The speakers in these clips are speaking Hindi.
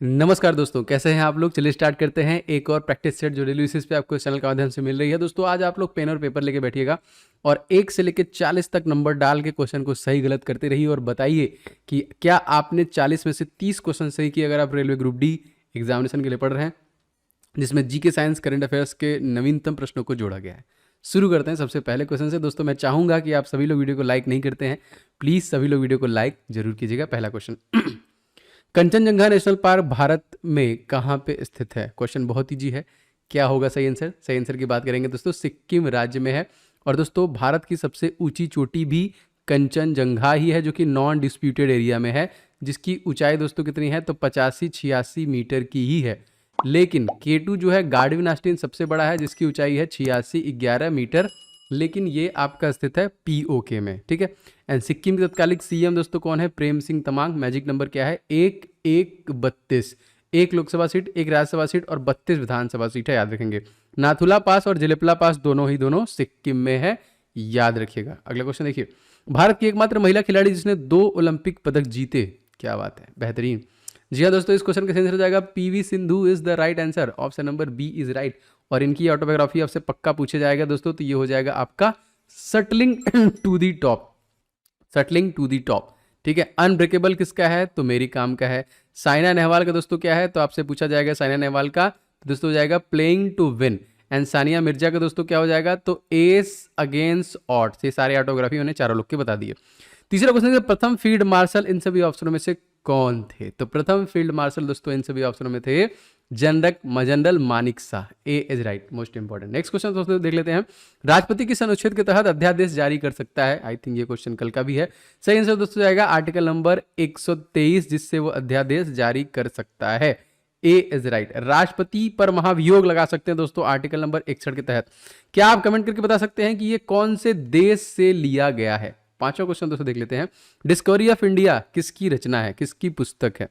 नमस्कार दोस्तों, कैसे हैं आप लोग। चलिए स्टार्ट करते हैं एक और प्रैक्टिस सेट जो डेली बेसिस पे आपको इस चैनल के माध्यम से मिल रही है। दोस्तों आज आप लोग पेन और पेपर लेके बैठिएगा और 1 से लेके 40 तक नंबर डाल के क्वेश्चन को सही गलत करते रहिए और बताइए कि क्या आपने 40 में से 30 क्वेश्चन सही किए अगर आप रेलवे ग्रुप डी एग्जामिनेशन के लिए पढ़ रहे हैं, जिसमें जीके साइंस करंट अफेयर्स के नवीनतम प्रश्नों को जोड़ा गया है। शुरू करते हैं सबसे पहले क्वेश्चन से। दोस्तों मैं चाहूंगा कि आप सभी लोग वीडियो को लाइक नहीं करते हैं, प्लीज़ सभी लोग वीडियो को लाइक जरूर कीजिएगा। पहला question Kanchenjunga national park Bharat में कहाँ पे स्थित है। क्वेश्चन बहुत इजी है। क्या होगा सही आंसर? सही आंसर की बात करेंगे दोस्तों, सिक्किम राज्य में है। और दोस्तों भारत की सबसे ऊंची चोटी भी कंचनजंगा ही है, जो कि नॉन डिस्प्यूटेड एरिया में है, जिसकी ऊंचाई दोस्तों कितनी है तो 85-86 मीटर की ही है। लेकिन K2 जो है गार्डविन आस्टीन सबसे बड़ा है, जिसकी ऊंचाई है 86-11 मीटर, लेकिन ये आपका स्थित है POK में। ठीक है। एंड सिक्किम के तत्कालिक CM दोस्तों कौन है? प्रेम सिंह तमांग। मैजिक नंबर क्या है? 1132। 1 लोकसभा सीट, 1 राज्यसभा सीट और 32 विधानसभा सीट है, याद रखेंगे। नाथुला पास और जिलेपला पास दोनों सिक्किम में है, याद रखिएगा। अगला क्वेश्चन देखिए, भारत की एकमात्र महिला खिलाड़ी जिसने 2 ओलंपिक पदक जीते। क्या बात है, बेहतरीन। जी हाँ दोस्तों, इस क्वेश्चन का आंसर हो जाएगा PV Sindhu is the right answer. Option number B is right. और इनकी ऑटोबायोग्राफी आपसे पक्का पूछा जाएगा दोस्तों, तो ये हो जाएगा आपका settling to the top. Settling to the top. ठीक है। अनब्रेकेबल किसका है? तो मेरी काम का है। साइना नेहवाल का दोस्तों क्या है? तो आपसे पूछा जाएगा साइना नेहवाल का दोस्तों हो जाएगा playing to win. And Sania Mirza का दोस्तों क्या हो जाएगा? तो एस अगेंस्ट ऑड्स। ये सारे ऑटोग्राफी उन्होंने चारों लोग के बता दिए। तीसरा क्वेश्चन है, प्रथम फील्ड मार्शल इन सभी ऑप्शनों में से कौन थे? तो प्रथम फील्ड मार्शल दोस्तों इन सभी ऑप्शनों में थे general Manik Shah. A is right, most important. Next question दोस्तों देख लेते हैं, राष्ट्रपति किस अनुच्छेद के तहत अध्यादेश जारी कर सकता है? आई थिंक ये क्वेश्चन कल का भी है। सही आंसर दोस्तों जाएगा आर्टिकल नंबर 123, जिससे वो अध्यादेश जारी कर सकता है। ए इज राइट। राष्ट्रपति पर महाभियोग लगा सकते हैं दोस्तों आर्टिकल नंबर 61 के तहत। क्या आप कमेंट करके बता सकते हैं कि ये कौन से देश से लिया गया है? पांचवा क्वेश्चन दोस्तों देख लेते हैं, डिस्कवरी ऑफ इंडिया किसकी रचना है, किसकी पुस्तक है?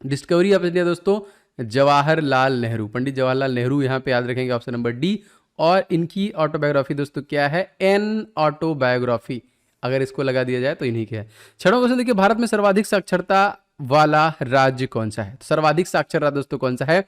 डिस्कवरी ऑफ इंडिया दोस्तों जवाहरलाल नेहरू, पंडित जवाहरलाल नेहरू, यहां पे याद रखेंगे ऑप्शन नंबर डी। और इनकी ऑटोबायोग्राफी दोस्तों क्या है? एन ऑटोबायोग्राफी, अगर इसको लगा दिया जाए तो इन्हीं के है। छठवां क्वेश्चन देखिए, भारत में सर्वाधिक साक्षरता वाला राज्य कौन सा है? सर्वाधिक साक्षर राज्य दोस्तों कौन सा है?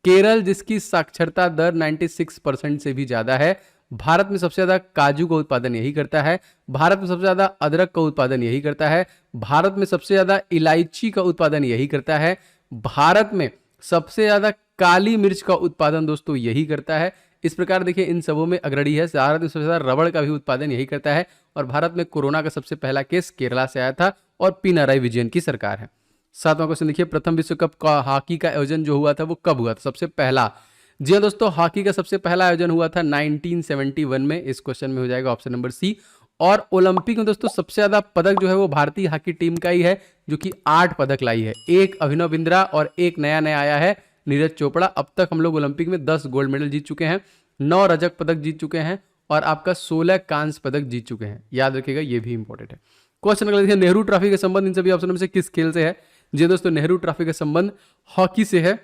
केरल, जिसकी साक्षरता दर 96% से भी ज्यादा है। भारत में सबसे ज्यादा काजू का उत्पादन यही करता है। भारत में सबसे ज्यादा अदरक का उत्पादन यही करता है। भारत में सबसे ज्यादा इलायची का उत्पादन यही करता है। भारत में सबसे ज्यादा काली मिर्च का उत्पादन दोस्तों यही करता है। इस प्रकार देखिए इन सबों में अग्रणी है। भारत में सबसे ज्यादा रबड़ का भी उत्पादन यही करता है। और भारत में कोरोना का सबसे पहला केस केरला से आया था और पिनाराई विजयन की सरकार है। सातवां क्वेश्चन देखिए, प्रथम विश्व कप का हॉकी का आयोजन जो हुआ था वो कब हुआ था? सबसे पहला, जी हाँ दोस्तों, हॉकी का सबसे पहला आयोजन हुआ था 1971 में। इस क्वेश्चन में हो जाएगा ऑप्शन नंबर सी। और ओलंपिक में दोस्तों सबसे ज्यादा पदक जो है वो भारतीय हॉकी टीम का ही है, जो कि 8 पदक लाई है। 1 अभिनव बिंद्रा और 1 नया आया है नीरज चोपड़ा। अब तक हम लोग ओलंपिक में 10 गोल्ड मेडल जीत चुके हैं, 9 रजक पदक जीत चुके हैं और आपका 16 कांस्य पदक जीत चुके हैं, याद रखिएगा, ये भी इंपॉर्टेंट है। क्वेश्चन अगला देखिए, नेहरू ट्रॉफी का संबंध इन सभी ऑप्शन में से किस खेल से है? जी दोस्तों, नेहरू ट्रॉफी का संबंध हॉकी से है।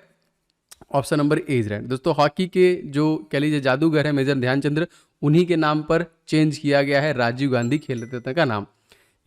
Option number A is right. दोस्तों हॉकी के जो कह लीजिए जादूगर है मेजर ध्यानचंद्र, उन्हीं के नाम पर चेंज किया गया है राजीव गांधी खेल रत्न का नाम।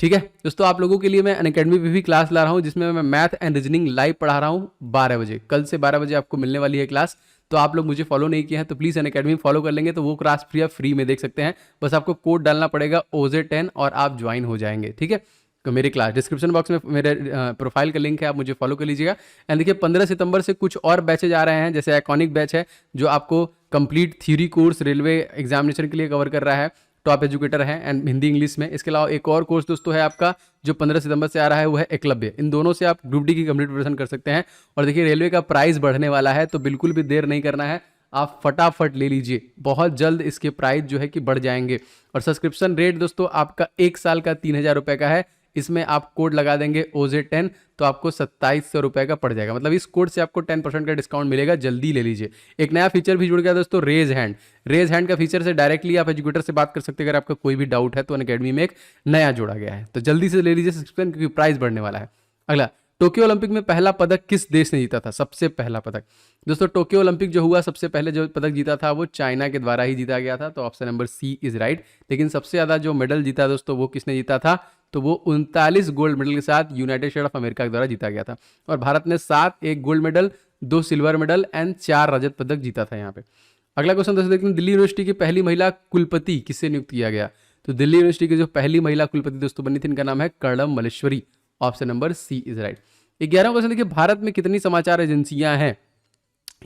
ठीक है दोस्तों, आप लोगों के लिए मैं अनअकैडमी पे भी क्लास ला रहा हूं, जिसमें मैं मैथ एंड रीजनिंग लाइव पढ़ा रहा हूं 12 बजे। कल से 12 बजे आपको मिलने वाली है क्लास। तो आप लोग मुझे फॉलो नहीं किए हैं तो प्लीज़ अनअकैडमी फॉलो कर लेंगे, तो वो क्लास फ्री में देख सकते हैं। बस आपको कोड डालना पड़ेगा OZ10 और आप ज्वाइन हो जाएंगे। ठीक है, तो मेरी क्लास डिस्क्रिप्शन बॉक्स में मेरे प्रोफाइल का लिंक है, आप मुझे फॉलो कर लीजिएगा। एंड देखिए 15 सितंबर से कुछ और बैचेज आ रहे हैं, जैसे आइकॉनिक बैच है जो आपको complete theory course railway examination के लिए कवर कर रहा है, टॉप एजुकेटर है एंड हिंदी इंग्लिश में। इसके अलावा एक और कोर्स दोस्तों है आपका जो 15 सितंबर से आ रहा है, वो है एकलव्य। इन दोनों से आप ग्रुप डी की कंप्लीट प्रिपरेशन कर सकते हैं। और देखिए रेलवे का प्राइस बढ़ने वाला है, तो बिल्कुल भी देर नहीं करना है, आप फटाफट ले लीजिए, बहुत जल्द इसके प्राइस जो है कि बढ़ जाएंगे। और सब्सक्रिप्शन रेट दोस्तों आपका 1 साल का 3000 रुपये का है। इसमें आप कोड लगा देंगे OZ10 तो आपको 2700 रुपये का पड़ जाएगा। मतलब इस कोड से आपको 10% का डिस्काउंट मिलेगा, जल्दी ले लीजिए। एक नया फीचर भी जुड़ गया दोस्तों, रेज हैंड। रेज हैंड का फीचर से डायरेक्टली आप एजुकेटर से बात कर सकते हैं अगर आपका कोई भी डाउट है, तो अनअकैडमी में एक नया जोड़ा गया है। तो जल्दी से ले लीजिए सब्सक्रिप्शन, क्योंकि प्राइस बढ़ने वाला है। अगला, टोक्यो ओलंपिक में पहला पदक किस देश ने जीता था? सबसे पहला पदक दोस्तों टोक्यो ओलंपिक जो हुआ, सबसे पहले जो पदक जीता था वो चाइना के द्वारा ही जीता गया था, तो option number C is right. लेकिन सबसे ज्यादा जो मेडल जीता दोस्तों वो किसने जीता था? तो वो 39 गोल्ड मेडल के साथ यूनाइटेड स्टेट ऑफ अमेरिका के द्वारा जीता गया था। और भारत ने 7 एक gold medal, 2 silver medal and 4 रजत पदक जीता था यहाँ पे। अगला क्वेश्चन दोस्तों देखते हैं, दिल्ली यूनिवर्सिटी की पहली महिला कुलपति किससे नियुक्त किया गया? तो दिल्ली यूनिवर्सिटी की जो पहली महिला कुलपति दोस्तों बनी थी, इनका नाम है Karnam Malleswari. Option number C is right. 11वां क्वेश्चन देखिए, भारत में कितनी समाचार एजेंसियां हैं?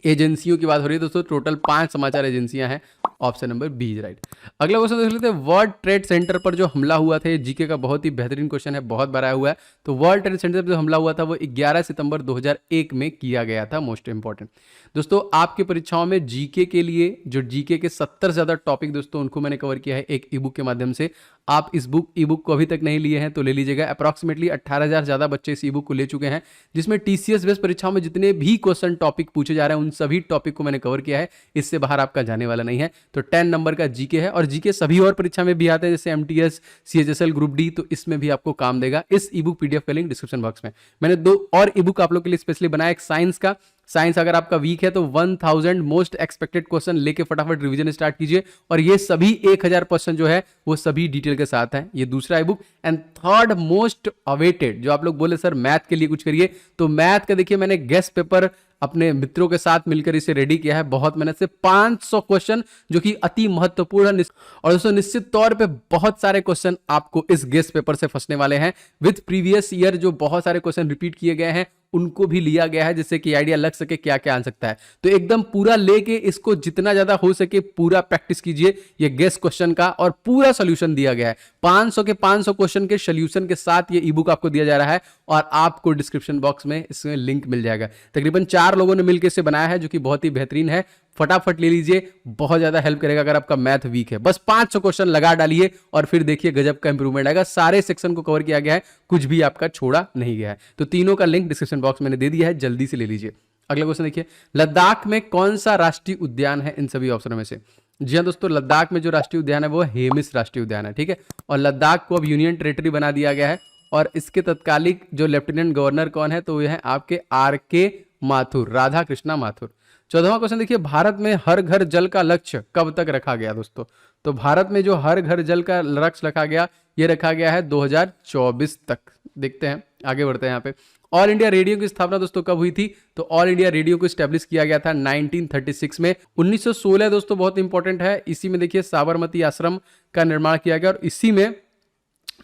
एजेंसियों की बात हो रही है दोस्तों, टोटल 5 समाचार एजेंसियां हैं। Option number B is right. अगला क्वेश्चन देख लेते हैं, वर्ल्ड ट्रेड सेंटर पर जो हमला हुआ था, ये जीके का बहुत ही बेहतरीन क्वेश्चन है, बहुत बार आया हुआ है। तो वर्ल्ड ट्रेड सेंटर पर जो हमला हुआ था वो 11 सितंबर 2001 में किया गया था। मोस्ट इंपॉर्टेंट दोस्तों, आपकी परीक्षाओं में जीके के लिए जो जीके के 70 से ज्यादा टॉपिक दोस्तों, उनको मैंने कवर किया है एक ई बुक के माध्यम से। आप इस ई बुक को अभी तक नहीं लिए हैं तो ले लीजिएगा। अप्रॉक्सीमेटली 18,000 ज्यादा बच्चे इस ई बुक को ले चुके हैं, जिसमें टीसीएस बेस्ड परीक्षाओं में जितने भी क्वेश्चन टॉपिक पूछे जा रहे हैं उन सभी टॉपिक को मैंने कवर किया है। इससे बाहर आपका जाने वाला नहीं है। तो 10 नंबर का जीके है, और जीके सभी और परीक्षा में भी आते हैं, जैसे एमटीएस, सीएचएसएल, ग्रुप डी, तो इसमें भी आपको काम देगा। इस ई बुक पीडीएफ का लिंक डिस्क्रिप्शन बॉक्स में। मैंने 2 और ई बुक आप लोग के लिए स्पेशली बनाया, एक साइंस का। साइंस अगर आपका वीक है तो 1000 मोस्ट एक्सपेक्टेड क्वेश्चन लेके फटाफट रिवीजन स्टार्ट कीजिए, और ये सभी 1000 क्वेश्चन जो है वो सभी डिटेल के साथ है। ये दूसरा ई book. And third most awaited, जो आप लोग बोले सर मैथ के लिए कुछ करिए, तो मैथ का देखिए मैंने गेस्ट पेपर अपने मित्रों के साथ मिलकर इसे रेडी किया है, बहुत मेहनत से। 500 क्वेश्चन जो कि अति महत्वपूर्ण है, और दोस्तों निश्चित तौर पे बहुत सारे क्वेश्चन आपको इस गेस्ट पेपर से फंसने वाले हैं। विद प्रीवियस ईयर जो बहुत सारे क्वेश्चन रिपीट किए गए हैं उनको भी लिया गया है, जिससे कि आइडिया लग सके क्या क्या आ सकता है। तो एकदम पूरा लेके इसको जितना ज्यादा हो सके पूरा प्रैक्टिस कीजिए ये गेस्ट क्वेश्चन का, और पूरा सोल्यूशन दिया गया है। 500 के 500 क्वेश्चन के सोल्यूशन के साथ ये ई बुक आपको दिया जा रहा है, और आपको डिस्क्रिप्शन बॉक्स में इसमें लिंक मिल जाएगा। तकरीबन 4 लोगों ने मिलकर इसे बनाया है, जो कि बहुत ही बेहतरीन है। फटाफट ले लीजिए, बहुत ज्यादा हेल्प करेगा अगर आपका मैथ वीक है। बस 500 क्वेश्चन लगा डालिए और फिर देखिए गजब का इंप्रूवमेंट आएगा। सारे सेक्शन को कवर किया गया है, कुछ भी आपका छोड़ा नहीं गया है। तो तीनों का लिंक डिस्क्रिप्शन बॉक्स मैंने दे दिया है, जल्दी से ले लीजिए। अगला क्वेश्चन देखिए, लद्दाख में कौन सा राष्ट्रीय उद्यान है इन सभी ऑप्शनों में से? जी हाँ दोस्तों, लद्दाख में जो राष्ट्रीय उद्यान है वो हेमिस राष्ट्रीय उद्यान है, ठीक है। और लद्दाख को अब यूनियन टेरिटरी बना दिया गया है, और इसके तत्कालिक जो लेफ्टिनेंट गवर्नर कौन है? तो यह है आपके RK माथुर, राधा कृष्णा माथुर। 14वां क्वेश्चन देखिए, भारत में हर घर जल का लक्ष्य कब तक रखा गया दोस्तों? तो भारत में जो हर घर जल का लक्ष्य रखा गया, ये रखा गया है 2024 तक। देखते हैं, आगे बढ़ते हैं यहाँ पे। ऑल इंडिया रेडियो की स्थापना दोस्तों कब हुई थी? तो ऑल इंडिया रेडियो को स्टैब्लिश किया गया था 1936 में। 1916 दोस्तों बहुत इंपॉर्टेंट है, इसी में देखिए साबरमती आश्रम का निर्माण किया गया, और इसी में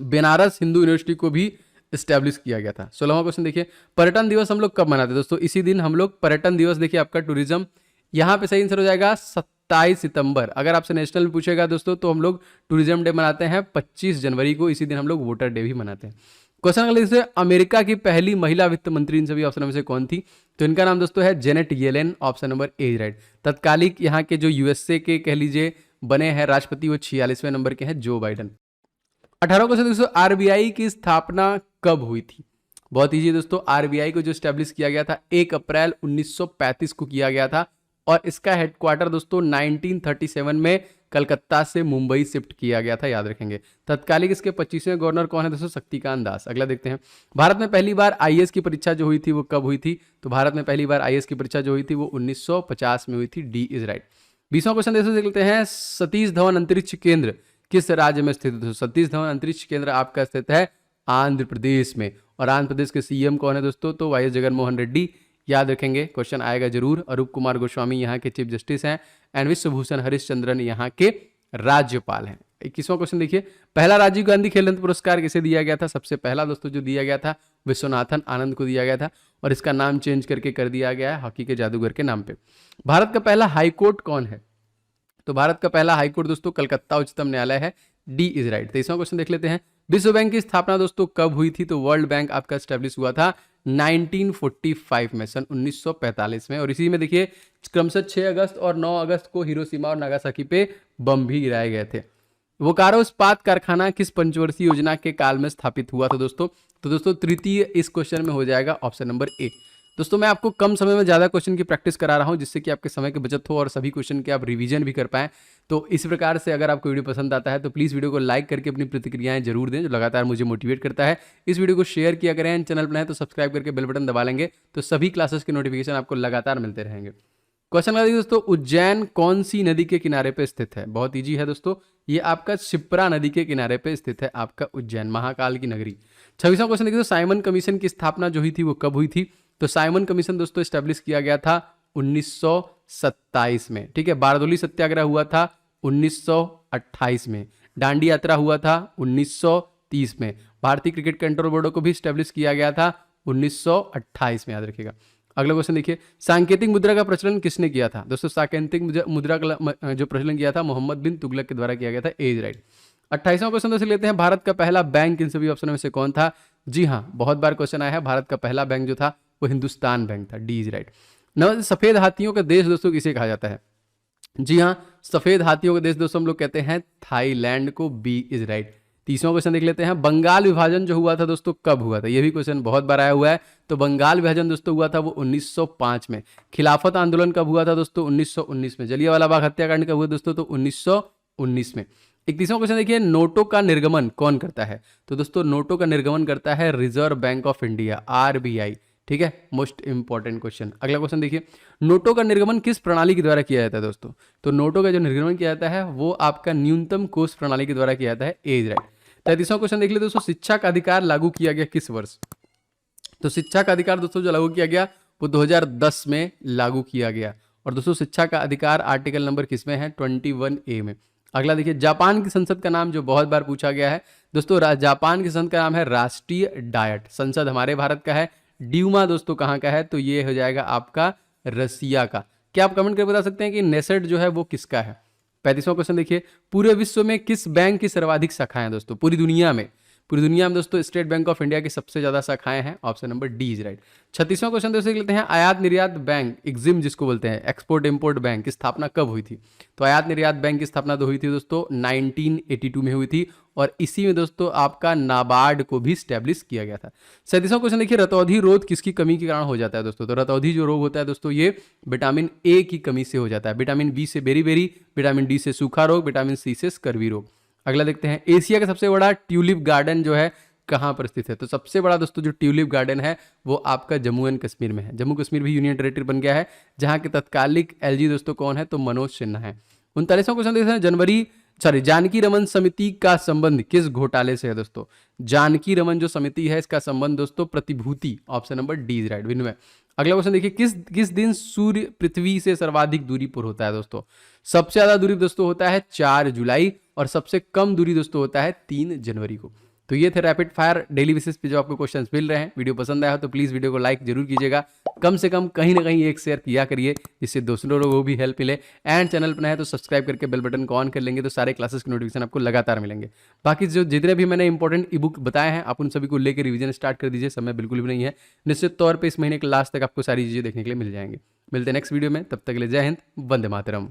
बनारस हिंदू यूनिवर्सिटी को भी स्टैब्लिश किया गया था। 16वां क्वेश्चन देखिए, पर्यटन दिवस हम लोग कब मनाते हैं दोस्तों? इसी दिन हम लोग पर्यटन दिवस, देखिए आपका टूरिज्म, यहाँ पे सही आंसर हो जाएगा 27 सितंबर। अगर आपसे नेशनल में पूछेगा दोस्तों तो हम लोग टूरिज्म डे मनाते हैं 25 जनवरी को, इसी दिन हम लोग वोटर डे भी मनाते हैं। क्वेश्चन अगले से, अमेरिका की पहली महिला वित्त मंत्री इन सभी ऑप्शन में से कौन थी? तो इनका नाम दोस्तों है Janet Yellen. Option number A right. तत्कालिक यहाँ के जो यूएसए के कह लीजिए बने हैं राष्ट्रपति, वो 46वें नंबर के हैं, जो बाइडन। 18वां क्वेश्चन दोस्तों, आरबीआई की स्थापना कब हुई थी? बहुत इजी दोस्तों, आरबीआई को जो स्टैब्लिश किया गया था 1 अप्रैल 1935 को किया गया था, और इसका हेडक्वार्टर दोस्तों 1937 में कलकत्ता से मुंबई शिफ्ट किया गया था, याद रखेंगे। तत्कालिक इसके 25वें गवर्नर कौन है दोस्तों? शक्तिकांत दास। अगला देखते हैं, भारत में पहली बार आईएएस की परीक्षा जो हुई थी वो कब हुई थी? तो भारत में पहली बार आईएएस की परीक्षा जो हुई थी वो 1950 में हुई थी। D is right. 20वां क्वेश्चन देख लेते हैं, सतीश धवन अंतरिक्ष केंद्र किस राज्य में स्थित है? सतीश धवन अंतरिक्ष केंद्र आपका स्थित है आंध्र प्रदेश में, और आंध्र प्रदेश के सीएम कौन है दोस्तों? तो वाई एस जगनमोहन रेड्डी, याद रखेंगे, क्वेश्चन आएगा जरूर। अरूप कुमार गोस्वामी यहाँ के चीफ जस्टिस हैं, एंड विश्वभूषण हरिश्चंद्रन यहाँ के राज्यपाल हैं। 21वां क्वेश्चन देखिए, पहला राजीव गांधी खेल रत्न पुरस्कार किसे दिया गया था? सबसे पहला दोस्तों जो दिया गया था विश्वनाथन आनंद को दिया गया था, और इसका नाम चेंज करके कर दिया गया है हॉकी के जादूगर के नाम पे। भारत का पहला हाईकोर्ट कौन है? तो भारत का पहला हाईकोर्ट दोस्तों कलकत्ता उच्चतम न्यायालय है। D is right. 23वां क्वेश्चन देख लेते हैं, विश्व बैंक की स्थापना दोस्तों कब हुई थी? तो वर्ल्ड बैंक आपका स्टैब्लिश हुआ था 1945 में, सन 1945 में, और इसी में देखिए क्रमशः 6 अगस्त और 9 अगस्त को हिरोशिमा और नागासाकी पे बम भी गिराए गए थे। बोकारो इस्पात कारखाना किस पंचवर्षीय योजना के काल में स्थापित हुआ था दोस्तों? तो दोस्तों तृतीय इस क्वेश्चन में हो जाएगा ऑप्शन नंबर ए। दोस्तों मैं आपको कम समय में ज़्यादा क्वेश्चन की प्रैक्टिस करा रहा हूं, जिससे कि आपके समय की बचत हो और सभी क्वेश्चन के आप रिवीजन भी कर पाएं। तो इस प्रकार से अगर आपको वीडियो पसंद आता है तो प्लीज़ वीडियो को लाइक करके अपनी प्रतिक्रियाएं जरूर दें, जो लगातार मुझे मोटिवेट करता है। इस वीडियो को शेयर किया करें, चैनल पर नए तो सब्सक्राइब करके बेल बटन दबा लेंगे, तो सभी क्लासेस के नोटिफिकेशन आपको लगातार मिलते रहेंगे। क्वेश्चन का देखिए दोस्तों, उज्जैन कौन सी नदी के किनारे पे स्थित है? बहुत इजी है दोस्तों, ये आपका शिप्रा नदी के किनारे पे स्थित है आपका उज्जैन, महाकाल की नगरी। 26वां क्वेश्चन देखिए, तो साइमन कमीशन की स्थापना जो हुई थी वो कब हुई थी? तो साइमन कमीशन दोस्तों स्टैब्लिश किया गया था 1927 में, ठीक है। बारदोली सत्याग्रह हुआ था 1928 में, दांडी यात्रा हुआ था 1930 में, भारतीय क्रिकेट कंट्रोल बोर्ड को भी स्टैब्लिश किया गया था 1928 में, याद रखिएगा। अगला क्वेश्चन देखिए, सांकेतिक मुद्रा का प्रचलन किसने किया था? दोस्तों सांकेतिक मुद्रा का जो प्रचलन किया था मोहम्मद बिन तुगलक के द्वारा किया गया था। As right. 28वां क्वेश्चन दोस्तों लेते हैं, भारत का पहला बैंक इन सभी ऑप्शनों में से कौन था? जी हाँ, बहुत बार क्वेश्चन आया है, भारत का पहला बैंक जो था वो हिंदुस्तान बैंक था। D is right. नौ, सफेद हाथियों का देश दोस्तों किसे कहा जाता है? जी हाँ, सफेद हाथियों का देश दोस्तों हम लोग कहते हैं थाईलैंड को। B is right. 30वां क्वेश्चन देख लेते हैं, बंगाल विभाजन जो हुआ था दोस्तों कब हुआ था? ये भी क्वेश्चन बहुत बार आया हुआ है। तो बंगाल विभाजन दोस्तों हुआ था वो 1905 में। खिलाफत आंदोलन कब हुआ था दोस्तों? 1919 में। जलियांवाला बाग हत्याकांड कब हुआ दोस्तों? तो 1919 में। 31वां क्वेश्चन देखिए, नोटों का निर्गमन कौन करता है? तो दोस्तों नोटों का निर्गमन करता है reserve bank of India, RBI, ठीक है। Most important question. अगला क्वेश्चन देखिए, नोटों का निर्गमन किस प्रणाली के द्वारा किया जाता है दोस्तों? तो नोटों का जो निर्गमन किया जाता है वो आपका न्यूनतम कोष प्रणाली के द्वारा किया जाता है। As right. 33वां क्वेश्चन देख लेते दोस्तों, शिक्षा का अधिकार लागू किया गया किस वर्ष? तो शिक्षा का अधिकार दोस्तों जो लागू किया गया वो 2010 में लागू किया गया। और दोस्तों शिक्षा का अधिकार आर्टिकल नंबर किस में है? 21A में। अगला देखिए, जापान की संसद का नाम जो बहुत बार पूछा गया है दोस्तों, जापान की संसद का नाम है राष्ट्रीय डायट। संसद हमारे भारत का है, ड्यूमा दोस्तों कहाँ का है? तो ये हो जाएगा आपका रसिया का। क्या आप कमेंट करके बता सकते हैं कि नेसेट जो है वो किसका है? 35वां क्वेश्चन देखिए, पूरे विश्व में किस बैंक की सर्वाधिक शाखाएं दोस्तों? पूरी दुनिया में, पूरी दुनिया में दोस्तों स्टेट बैंक ऑफ इंडिया की सबसे ज्यादा शाखाएं हैं। Option number D is right. 36वां क्वेश्चन दोस्तों लेते हैं, आयात निर्यात बैंक एग्जिम जिसको बोलते हैं, एक्सपोर्ट इंपोर्ट बैंक की स्थापना कब हुई थी? तो आयात निर्यात बैंक की स्थापना तो हुई थी दोस्तों 1982 में हुई थी, और इसी में दोस्तों आपका नाबार्ड को भी स्टैब्लिश किया गया था। 37वां क्वेश्चन देखिए, रतौंधी रोग किसकी कमी के कारण हो जाता है दोस्तों? तो रतौंधी जो रोग होता है दोस्तों ये विटामिन ए की कमी से हो जाता है। विटामिन बी से बेरी, विटामिन डी से सूखा रोग, विटामिन सी से स्कर्वी रोग। अगला देखते हैं, एशिया का सबसे बड़ा ट्यूलिप गार्डन जो है कहाँ पर स्थित है? तो सबसे बड़ा दोस्तों जो ट्यूलिप गार्डन है वो आपका जम्मू एंड कश्मीर में है। जम्मू कश्मीर भी यूनियन टेरिटरी बन गया है, जहाँ के तत्कालिक एलजी दोस्तों कौन है? तो मनोज सिन्हा है। 39वां क्वेश्चन देखते हैं, जानकी रमन समिति का संबंध किस घोटाले से है दोस्तों? जानकी रमन जो समिति है इसका संबंध दोस्तों प्रतिभूति, option number D is right, विनिमय। अगला क्वेश्चन देखिए, किस दिन सूर्य पृथ्वी से सर्वाधिक दूरी पर होता है दोस्तों? सबसे ज्यादा दूरी दोस्तों होता है 4 जुलाई, और सबसे कम दूरी दोस्तों होता है 3 जनवरी को। तो ये थे रैपिड फायर डेली बेसिस पे जो आपको क्वेश्चंस मिल रहे हैं। वीडियो पसंद आया हो तो प्लीज वीडियो को लाइक जरूर कीजिएगा, कम से कम कहीं ना कहीं एक शेयर किया करिए जिससे दूसरों लोगों को भी हेल्प मिले। एंड चैनल पर नए तो सब्सक्राइब करके बेल बटन को ऑन कर लेंगे तो सारे क्लासेस के नोटिफिकेशन आपको लगातार मिलेंगे। बाकी जो जितने भी मैंने इंपॉर्टेंट ई बुक बताए हैं आप उन सभी को लेकर रिवीजन स्टार्ट कर दीजिए, समय बिल्कुल भी नहीं है। निश्चित तौर पर इस महीने के लास्ट तक आपको सारी चीजें देखने के लिए मिल जाएंगे। मिलते हैं नेक्स्ट वीडियो में, तब तक के लिए जय हिंद, वंदे मातरम।